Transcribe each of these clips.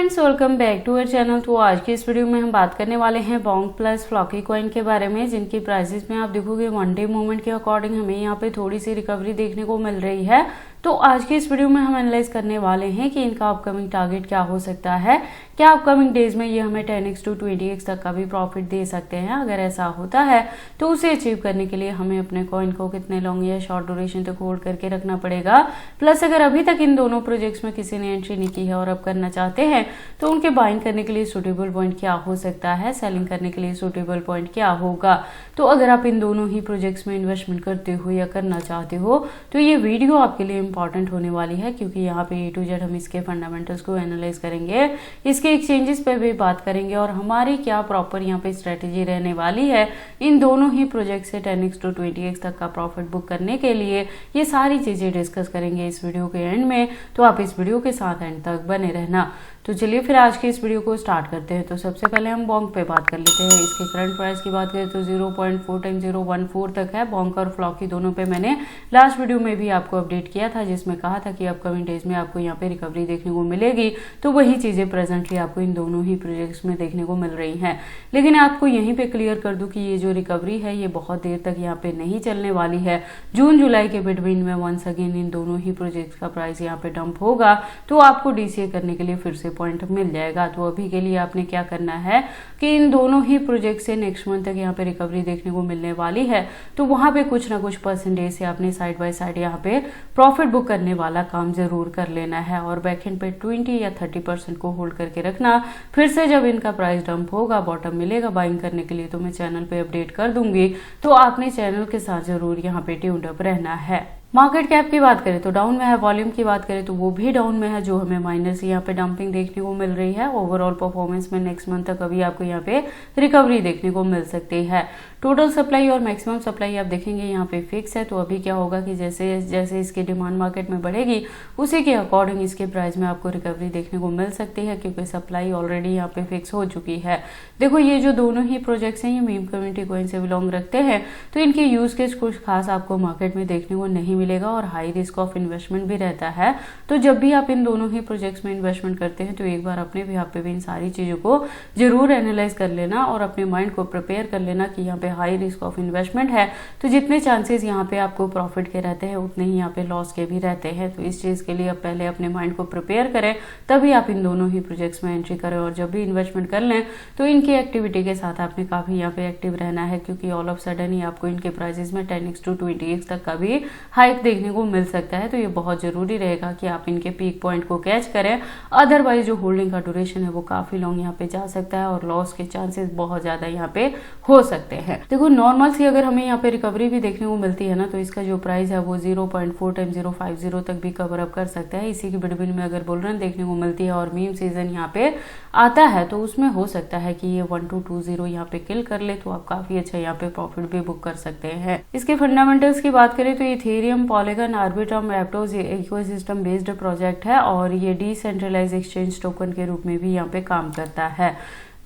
Friends, welcome back to our channel. तो आज की इस वीडियो में हम बात करने वाले हैं बोंग प्लस फ्लॉकी कॉइन के बारे में, जिनकी प्राइसेस में आप देखोगे वन डे मूवमेंट के अकॉर्डिंग हमें यहाँ पे थोड़ी सी रिकवरी देखने को मिल रही है। तो आज की इस वीडियो में हम एनालाइज करने वाले हैं कि इनका अपकमिंग टारगेट क्या हो सकता है, क्या अपकमिंग डेज में ये हमें 10x to 20x तक का भी प्रॉफिट दे सकते हैं। अगर ऐसा होता है तो उसे अचीव करने के लिए हमें अपने कॉइन को कितने लॉन्ग या शॉर्ट ड्यूरेशन तक होल्ड करके रखना पड़ेगा। प्लस अगर अभी तक इन दोनों प्रोजेक्ट्स में किसी ने एंट्री नहीं की है और अब करना चाहते हैं तो उनके बाइंग करने के लिए सुटेबल पॉइंट क्या हो सकता है, सेलिंग करने के लिए सुटेबल पॉइंट क्या होगा। तो अगर आप इन दोनों ही प्रोजेक्ट्स में इन्वेस्टमेंट करते हो या करना चाहते हो तो ये वीडियो आपके लिए इंपॉर्टेंट होने वाली है, क्योंकि यहाँ पे A to Z हम इसके फंडामेंटल्स को एनालाइज करेंगे, इसके एक्सचेंजेस पे भी बात करेंगे और हमारी क्या प्रॉपर यहाँ पे स्ट्रेटेजी रहने वाली है इन दोनों ही प्रोजेक्ट से 10x to 20x तक का प्रॉफिट बुक करने के लिए। ये सारी चीजें डिस्कस करेंगे इस वीडियो के एंड में, तो आप इस वीडियो के साथ एंड तक बने रहना। तो चलिए फिर आज के इस वीडियो को स्टार्ट करते हैं। तो सबसे पहले हम बोंग पे बात कर लेते हैं। इसके करंट प्राइस की बात करें तो 0.4 टाइम 014 तक है। बोंग और फ्लॉकी दोनों पे मैंने लास्ट वीडियो में भी आपको अपडेट किया था, जिसमें कहा था कि अपकमिंग डेज में आपको यहाँ पे रिकवरी देखने को मिलेगी। तो वही चीजें प्रेजेंटली आपको इन दोनों ही प्रोजेक्ट्स में देखने को मिल रही हैं। लेकिन आपको यहीं पे क्लियर कर दूं कि ये जो रिकवरी है ये बहुत देर तक यहाँ पे नहीं चलने वाली है। जून जुलाई के बिटवीन में वंस अगेन इन दोनों ही प्रोजेक्ट्स का प्राइस यहाँ पे डंप होगा, तो आपको DCA करने के लिए फिर से पॉइंट मिल जाएगा। तो अभी के लिए आपने क्या करना है कि इन दोनों ही प्रोजेक्ट से नेक्स्ट मंथ तक यहाँ पे रिकवरी देखने को मिलने वाली है, तो वहां पे कुछ ना कुछ परसेंटेज से आपने साइड बाय साइड यहाँ पे प्रॉफिट बुक करने वाला काम जरूर कर लेना है और बैकएंड पे 20 या 30% को होल्ड करके रखना। फिर से जब इनका प्राइस डंप होगा, बॉटम मिलेगा बाइंग करने के लिए, तो मैं चैनल पे अपडेट कर दूंगी। तो आपने चैनल के साथ जरूर यहाँ पे ट्यून्ड अप रहना है। मार्केट कैप की बात करें तो डाउन में है, वॉल्यूम की बात करें तो वो भी डाउन में है, जो हमें माइनस यहाँ पे डंपिंग देखने को मिल रही है। ओवरऑल परफॉर्मेंस में नेक्स्ट मंथ तक अभी आपको यहाँ पे रिकवरी देखने को मिल सकती है। टोटल सप्लाई और मैक्सिमम सप्लाई आप देखेंगे यहाँ पे फिक्स है। तो अभी क्या होगा कि जैसे जैसे इसकी डिमांड मार्केट में बढ़ेगी उसी के अकॉर्डिंग इसके प्राइस में आपको रिकवरी देखने को मिल सकती है, क्योंकि सप्लाई ऑलरेडी यहाँ पे फिक्स हो चुकी है। देखो ये जो दोनों ही प्रोजेक्ट्स हैं ये मीम कम्युनिटी कॉइन से बिलोंग रखते हैं, तो इनके यूज केस कुछ खास आपको मार्केट में देखने को नहीं मिलेगा और हाई रिस्क ऑफ इन्वेस्टमेंट भी रहता है। तो जब भी आप इन दोनों ही प्रोजेक्ट्स में इन्वेस्टमेंट करते हैं तो एक बार अपने भी यहाँ पे भी इन सारी चीजों को जरूर एनालाइज कर लेना और अपने माइंड को प्रिपेयर कर लेना कि यहाँ पे हाई रिस्क ऑफ इन्वेस्टमेंट है, तो जितने चांसेस यहाँ पे आपको प्रॉफिट के रहते हैं उतने ही यहाँ पे लॉस के भी रहते हैं। तो इस चीज के लिए आप पहले अपने माइंड को प्रिपेयर करें, तभी आप इन दोनों ही प्रोजेक्ट्स में एंट्री करें। और जब भी इन्वेस्टमेंट कर लें तो इनकी एक्टिविटी के साथ आपने काफी यहाँ पे एक्टिव रहना है, क्योंकि ऑल ऑफ सडन ही आपको इनके प्राइसेस में 10x to 20x तक का भी हाइक देखने को मिल सकता है। तो ये बहुत जरूरी रहेगा कि आप इनके पीक पॉइंट को कैच करें, अदरवाइज जो होल्डिंग का ड्यूरेशन है वो काफी लॉन्ग यहाँ पे जा सकता है और लॉस के चांसेस बहुत ज्यादा यहाँ पे हो सकते हैं। देखो नॉर्मल सी अगर हमें यहाँ पे रिकवरी भी देखने को मिलती है ना, तो इसका जो प्राइस है वो 0.4 टाइम 050 तक भी कवर अप कर सकता है। इसी के बिटवीन में अगर बुल रन देखने को मिलती है और मीम सीजन यहाँ पे आता है तो उसमें हो सकता है कि ये 1220 यहाँ पे किल कर ले, तो आप काफी अच्छा यहाँ पे प्रॉफिट भी बुक कर सकते हैं। इसके फंडामेंटल्स की बात करें तो Ethereum, Polygon, Arbitrum, Aptos ecosystem based project है और ये डिसेंट्रलाइज एक्सचेंज टोकन के रूप में भी यहाँ पे काम करता है।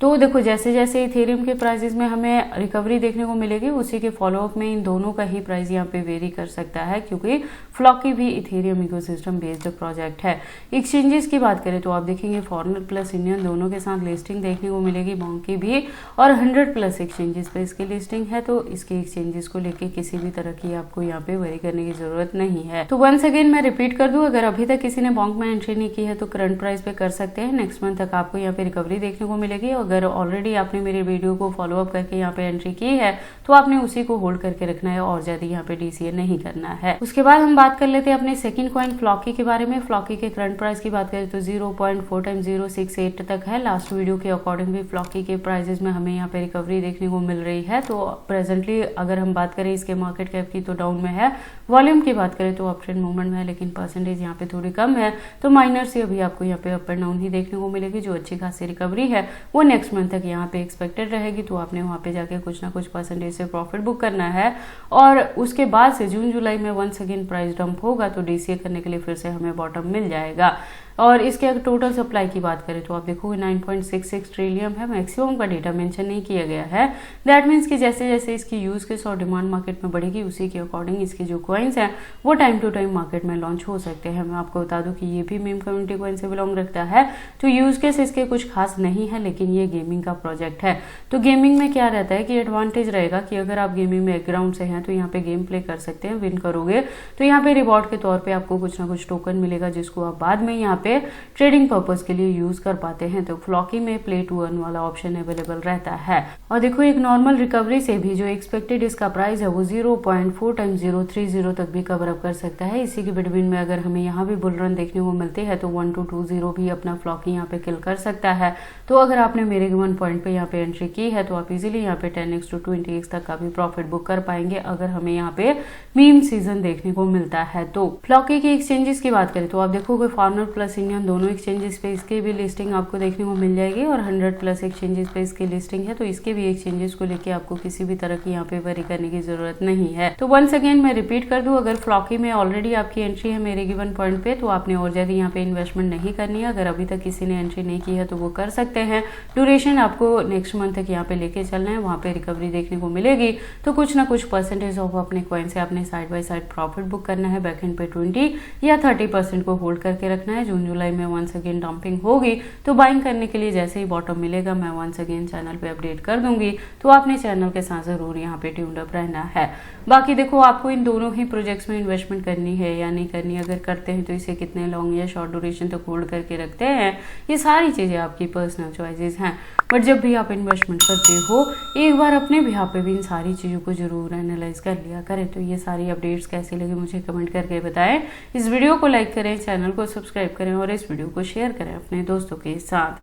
तो देखो जैसे जैसे इथेरियम के प्राइसेस में हमें रिकवरी देखने को मिलेगी उसी के फॉलोअप में इन दोनों का ही प्राइस यहाँ पे वेरी कर सकता है, क्योंकि फ्लॉकी भी इथेरियम इकोसिस्टम बेस्ड प्रोजेक्ट है। एक्सचेंजेस की बात करें तो आप देखेंगे फॉरेनर प्लस इंडियन दोनों के साथ लिस्टिंग देखने को मिलेगी बोंग की भी, और 100+ एक्सचेंजेस पे इसकी लिस्टिंग है। तो इसके एक्सचेंजेस को लेके किसी भी तरह की आपको यहाँ पे वरी करने की जरूरत नहीं है। तो वंस अगेन मैं रिपीट कर दूं, अगर अभी तक किसी ने बोंग में एंट्री नहीं की है तो करंट प्राइस पे कर सकते हैं। नेक्स्ट मंथ तक आपको यहाँ पे रिकवरी देखने को मिलेगी। अगर ऑलरेडी आपने मेरे वीडियो को फॉलो अप करके यहाँ पे एंट्री की है तो आपने उसी को होल्ड करके रखना है और ज्यादा यहाँ पे DCA नहीं करना है। उसके बाद हम बात कर लेते हैं अपने सेकंड कॉइन फ्लॉकी के बारे में। फ्लॉकी के करंट प्राइस की बात करें तो 0.4 टाइम 068 तक है। लास्ट वीडियो के अकॉर्डिंग भी फ्लॉकी के प्राइसेस में हमें यहाँ पे रिकवरी देखने को मिल रही है। तो प्रेजेंटली अगर हम बात करें इसके मार्केट कैप की तो डाउन में है। वॉल्यूम की बात करें तो अप ट्रेंड मूवमेंट में है, लेकिन परसेंटेज यहाँ पे थोड़ी कम है। तो माइनर से अभी आपको यहाँ पे अप एंड डाउन ही देखने को मिलेगी। जो अच्छी खासी रिकवरी है वो नेक्स्ट मंथ तक यहाँ पे एक्सपेक्टेड रहेगी, तो आपने वहां पे जाके कुछ ना कुछ परसेंटेज से प्रॉफिट बुक करना है। और उसके बाद से जून जुलाई में वंस अगेन प्राइस डंप होगा तो DCA करने के लिए फिर से हमें बॉटम मिल जाएगा। और इसके अगर टोटल सप्लाई की बात करें तो आप देखोगे 9.66 ट्रिलियन है, मैक्सिमम का डेटा मेंशन नहीं किया गया है। दैट मीन्स कि जैसे जैसे इसकी यूज केस और डिमांड मार्केट में बढ़ेगी उसी के अकॉर्डिंग इसके जो कॉइन्स हैं वो टाइम टू टाइम मार्केट में लॉन्च हो सकते हैं। मैं आपको बता दूं कि ये भी मीम कम्युनिटी कॉइन से बिलोंग रखता है, तो यूज केस इसके कुछ खास नहीं है, लेकिन ये गेमिंग का प्रोजेक्ट है। तो गेमिंग में क्या रहता है कि एडवांटेज रहेगा कि अगर आप गेमिंग में बैकग्राउंड से हैं तो यहाँ पे गेम प्ले कर सकते हैं, विन करोगे तो यहाँ पे रिवॉर्ड के तौर पे आपको कुछ ना कुछ टोकन मिलेगा जिसको आप बाद में यहाँ पे ट्रेडिंग पर्पज के लिए यूज कर पाते हैं। तो फ्लॉकी में प्ले टू अर्न वाला ऑप्शन अवेलेबल रहता है। और देखो एक नॉर्मल रिकवरी से भी जो एक्सपेक्टेड इसका प्राइस है वो 0.4 टाइम्स 030 तक भी कवर अप कर सकता है। इसी के बिटवीन में अगर हमें यहाँ भी बुल रन देखने को मिलते हैं तो 1220 भी अपना फ्लॉकी यहाँ पे किल कर सकता है। तो अगर आपने मेरे गिवन पॉइंट पे यहाँ पे एंट्री की है तो आप इजीली यहाँ पे 10x to 20x तक का भी प्रॉफिट बुक कर पाएंगे अगर हमें यहाँ पे मीम सीजन देखने को मिलता है। तो फ्लॉकी के एक्सचेंजेस की बात करें तो आप देखोगे फार्मर प्लस इंडियन दोनों एक्सचेंजेस पे इसके भी लिस्टिंग आपको देखने को मिल जाएगी और 100+ एक्सचेंजेस पे इसकी लिस्टिंग है। तो इसके भी एक्सचेंजेस को लेके आपको किसी भी तरह की यहाँ पे वरी करने की जरूरत नहीं है। तो वंस अगेन मैं रिपीट कर दूं, अगर फ्लॉकी में ऑलरेडी आपकी एंट्री है मेरे गिवन पॉइंट पे तो आपने और ज्यादा यहाँ पे इन्वेस्टमेंट नहीं करनी है। अगर अभी तक किसी ने एंट्री नहीं की है तो वो कर सकते हैं। ड्यूरेशन आपको नेक्स्ट मंथ तक यहाँ पे लेके चलना है, वहां पे रिकवरी देखने को मिलेगी तो कुछ ना कुछ परसेंटेज ऑफ अपने कॉइन से आपने side by side profit book करना है। बैकएंड पे 20 या 30% को होल्ड करके रखना है। जून जुलाई में वंस अगेन डंपिंग होगी तो बाइंग करने के लिए जैसे ही बॉटम मिलेगा मैं वंस अगेन चैनल पे अपडेट कर दूंगी, तो आपने चैनल के साथ जरूर यहाँ पे ट्यून्ड अप रहना है। बाकी देखो आपको इन दोनों ही प्रोजेक्ट्स में इन्वेस्टमेंट करनी है या नहीं करनी, अगर करते हैं तो इसे कितने लॉन्ग या शॉर्ट ड्यूरेशन तक होल्ड करके रखते हैं, ये सारी चीजें आपकी पर्सनल चॉइसेस हैं। बट जब भी आप इन्वेस्टमेंट करते हो एक बार अपने भी यहाँ पे भी इन सारी चीज़ों को जरूर एनालाइज कर लिया करें। तो ये सारी अपडेट्स कैसे लगे मुझे कमेंट करके बताएं। इस वीडियो को लाइक करें, चैनल को सब्सक्राइब करें और इस वीडियो को शेयर करें अपने दोस्तों के साथ।